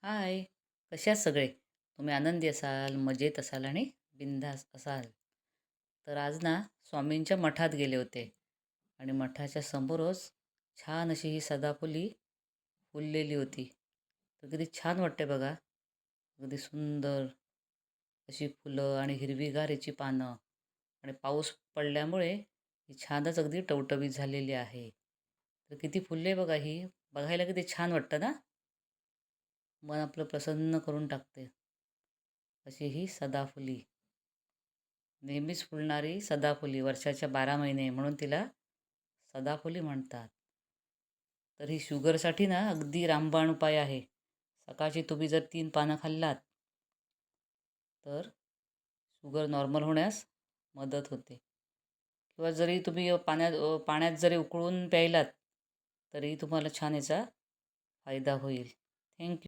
हाय, कसे आहात सगळे? तुम्ही आनंदी असाल, मजेत असाल आणि बिनधास्त असाल. तर आज ना स्वामींच्या मठात गेले होते आणि मठाच्या समोरच छान अशी ही सदाफुली फुललेली होती. तर किती छान वाटते बघा. अगदी सुंदर अशी फुलं आणि हिरवीगार याची पानं आणि पाऊस पडल्यामुळे ही छानच अगदी टवटवीत झालेली आहे. तर किती फुलले बघा ही. बघायला किती छान वाटतं ना? मन आपलं प्रसन्न करून टाकते. अशी ही सदाफुली. नेहमीच फुलणारी सदाफुली वर्षाच्या 12 महिने म्हणून तिला सदाफुली म्हणतात. तर ही शुगरसाठी ना अगदी रामबाण उपाय आहे. सकाळची तुम्ही जर 3 पानं खाल्लात तर शुगर नॉर्मल होण्यास मदत होते. किंवा जरी तुम्ही पाण्यात जरी उकळून प्यायलात तरी तुम्हाला छान याचा फायदा होईल. थँक